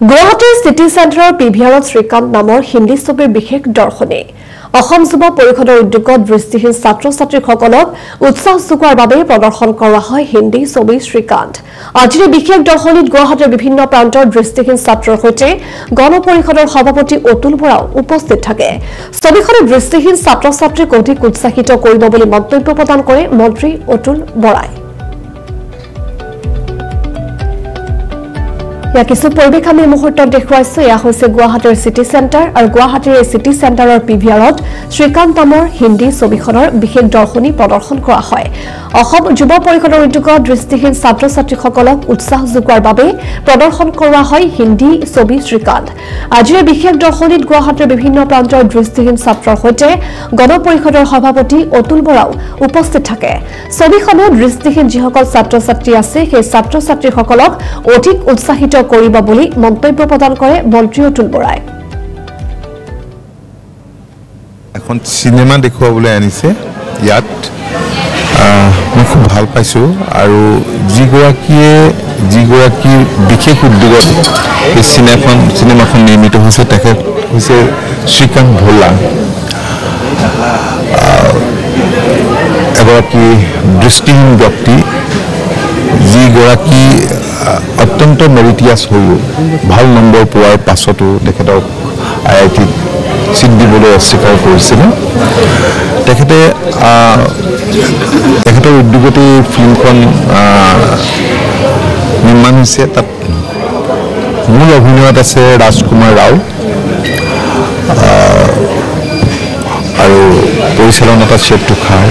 গুৱাহাটীৰ চিটি চেণ্টাৰৰ পিভিআৰত শ্ৰীকান্ত নামৰ হিন্দী ছবিৰ বিশেষ দৰ্শনী অসম যুৱ পৰিষদৰ উদ্যোগত দৃষ্টিহীন ছাত্ৰ-ছাত্ৰীসকলক উৎসাহ যোগোৱাৰ বাবে প্ৰদৰ্শন কৰা হয় হিন্দী ছবি শ্ৰীকান্ত। আজিৰ বিশেষ দৰ্শনীত গুৱাহাটীৰ বিভিন্ন প্ৰান্তৰ দৃষ্টিহীন ছাত্ৰৰ সৈতে গণ পৰিষদৰ সভাপতি অতুল বৰাও উপস্থিত থাকে। ছবিখনে দৃষ্টিহীন ছাত্ৰ-ছাত্ৰীক অধিক উৎসাহিত কৰিব বুলি মন্তব্য প্ৰদান কৰে মন্ত্ৰী অতুল বৰাই। কিছু পৰিৱেশ আমি মুহূৰ্তত দেখুৱাইছো। এয়া হৈছে গুৱাহাটীৰ চিটি চেণ্টাৰ আৰু গুৱাহাটীৰ এই চিটি চেণ্টাৰৰ পিভিআৰত শ্ৰীকান্ত নামৰ হিন্দী ছবিখনৰ বিশেষ দৰ্শনী প্ৰদৰ্শন কৰা হয়। অসম যুৱ পৰিষদৰ উদ্যোগত দৃষ্টিহীন ছাত্ৰ-ছাত্ৰীসকলক উৎসাহ যোগোৱাৰ বাবে প্ৰদৰ্শন কৰা হয় হিন্দী ছবি শ্ৰীকান্ত। আজিৰ বিশেষ দৰ্শনীত গুৱাহাটীৰ বিভিন্ন প্ৰান্তৰ দৃষ্টিহীন ছাত্ৰৰ সৈতে গণ পৰিষদৰ সভাপতি অতুল বৰাও উপস্থিত থাকে। ছবিখনত দৃষ্টিহীন যিসকল ছাত্ৰ-ছাত্ৰী আছে সেই ছাত্ৰ-ছাত্ৰীসকলক অধিক উৎসাহিত কৰিব বুলি মন্তব্য প্ৰদান কৰে মন্ত্ৰী অতুল বৰাই। এখন সিনেমা দেখুৱাবলৈ আনিছে ইয়াত মই খুব ভাল পাইছোঁ আৰু যিগৰাকীৰ বিশেষ উদ্যোগত এই চিনেমাখন নিৰ্মিত হৈছে তেখেত হৈছে শ্ৰীকান্ত ভোলা, এগৰাকী দৃষ্টিহীন ব্যক্তি যিগৰাকী অত্যন্ত মেৰিটিয়াছ হৈ ভাল নম্বৰ পোৱাৰ পাছতো তেখেতক IITত চিট দিবলৈ অস্বীকাৰ কৰিছিলে। তেখেতৰ উদ্যোগতে ফিল্মখন নিৰ্মাণ হৈছে। তাত মূল অভিনয়ত আছে ৰাজকুমাৰ ৰাও আৰু পৰিচালনাত আছে তুষাৰ।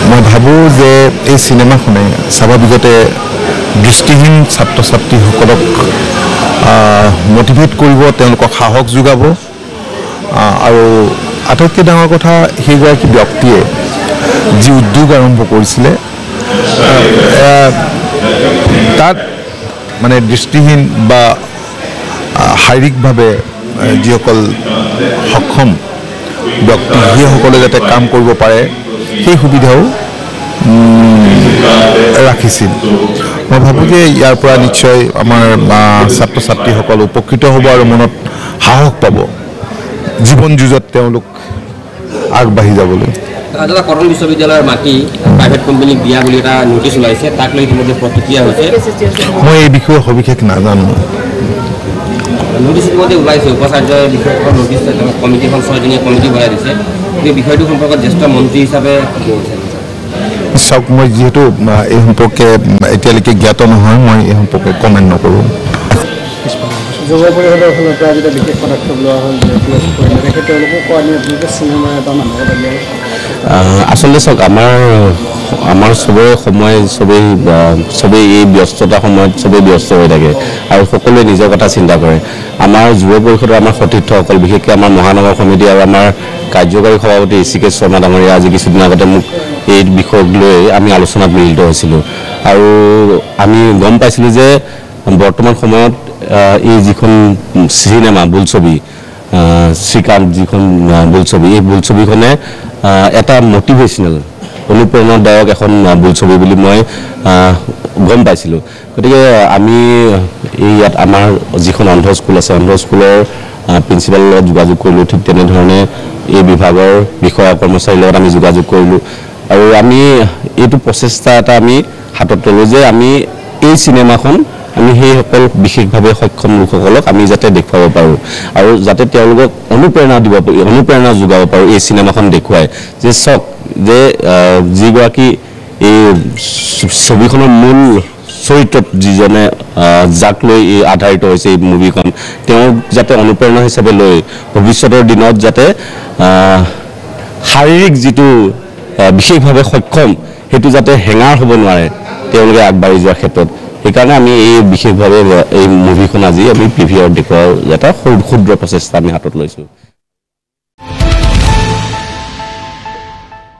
মই ভাবোঁ যে এই চিনেমাখনে স্বাভাৱিকতে দৃষ্টিহীন ছাত্ৰ-ছাত্ৰীসকলক মটিভেট কৰিব, তেওঁলোকক সাহস যোগাব আৰু আটাইতকৈ ডাঙৰ কথা সেইগৰাকী ব্যক্তিয়ে যি উদ্যোগ আৰম্ভ কৰিছিলে তাত মানে দৃষ্টিহীন বা শাৰীৰিকভাৱে যিসকল সক্ষম ব্যক্তি সেইসকলে যাতে কাম কৰিব পাৰে সেই সুবিধাও ৰাখিছিল। মই ভাবোঁ যে ইয়াৰ পৰা নিশ্চয় আমাৰ ছাত্ৰ-ছাত্ৰীসকল উপকৃত হ'ব আৰু মনত সাহস পাব জীৱন যুঁজত তেওঁলোক আগবাঢ়ি যাবলৈ। দাদা, কটন বিশ্ববিদ্যালয়ৰ মাটি প্ৰাইভেট কোম্পানীক দিয়া বুলি এটা নটিচ ওলাইছে, তাক লৈ ইতিমধ্যে প্ৰতিক্ৰিয়া হৈছে। মই এই বিষয়ে সবিশেষ নাজানো। নটিচ ইতিমধ্যে ওলাইছে, উপাচাৰ্যৰ বিষয়ৰ নটিচ কমিটিখন 6জনীয়া কমিটি বনাই দিছে। এই বিষয়টো সম্পৰ্কত জ্যেষ্ঠ মন্ত্ৰী হিচাপে চাওক, মই যিহেতু এই সম্পৰ্কে এতিয়ালৈকে জ্ঞাত নহয়, মই এই সম্পৰ্কে কমেণ্ট নকৰোঁ। যুৱ পৰিষদৰ ফালৰ পৰা যেতিয়া বিশেষ পদক্ষেপ লোৱা হ'ল, তেওঁলোকক কোৱা নিয়ে চিনেমা এটা মানুহত আচলতে চাওক, আমাৰ চবৰে সময় চবেই এই ব্যস্ততা সময়ত চবেই ব্যস্ত হৈ থাকে আৰু সকলোৱে নিজৰ কথা চিন্তা কৰে। আমাৰ যুৱ পৰিষদৰ আমাৰ সতীৰ্থসকল, বিশেষকৈ আমাৰ মহানগৰ সমিতি আৰু আমাৰ কাৰ্যকাৰী সভাপতি ECK শৰ্মা ডাঙৰীয়া আজি কিছুদিন আগতে মোক এই বিষয়ক লৈ আমি আলোচনাত মিলিত হৈছিলোঁ আৰু আমি গম পাইছিলোঁ যে বৰ্তমান সময়ত এই যিখন চিনেমা বোলছবি শ্ৰীকান্ত, যিখন বোলছবি, এই বোলছবিখনে এটা মটিভেশ্যনেল অনুপ্ৰেৰণাদায়ক এখন বোলছবি বুলি মই গম পাইছিলোঁ। গতিকে আমি ইয়াত আমাৰ যিখন অন্ধ স্কুল আছে, অন্ধ স্কুলৰ প্ৰিন্সিপালৰ লগত যোগাযোগ কৰিলোঁ। ঠিক তেনেধৰণে এই বিভাগৰ বিষয়া কৰ্মচাৰীৰ লগত আমি যোগাযোগ কৰিলোঁ আৰু আমি এইটো প্ৰচেষ্টা এটা আমি হাতত ল'লোঁ যে আমি এই চিনেমাখন আমি সেইসকল বিশেষভাৱে সক্ষম লোকসকলক আমি যাতে দেখুৱাব পাৰোঁ আৰু যাতে তেওঁলোকক অনুপ্ৰেৰণা যোগাব পাৰোঁ এই চিনেমাখন দেখুৱাই যে চাওক যে যিগৰাকী এই ছবিখনৰ মূল চৰিত্ৰত যিজনে যাক লৈ আধাৰিত হৈছে এই মুভিখন, তেওঁক যাতে অনুপ্ৰেৰণা হিচাপে লৈ ভৱিষ্যতৰ দিনত যাতে শাৰীৰিক যিটো বিশেষভাৱে সক্ষম সেইটো যাতে হেঙাৰ হ'ব নোৱাৰে তেওঁলোকে আগবাঢ়ি যোৱাৰ ক্ষেত্ৰত। সেইকাৰণে আমি এই বিশেষভাৱে এই মুভিখন আজি আমি পিভিআৰত দেখুওৱাৰ এটা ক্ষুদ্ৰ প্ৰচেষ্টা আমি হাতত লৈছোঁ।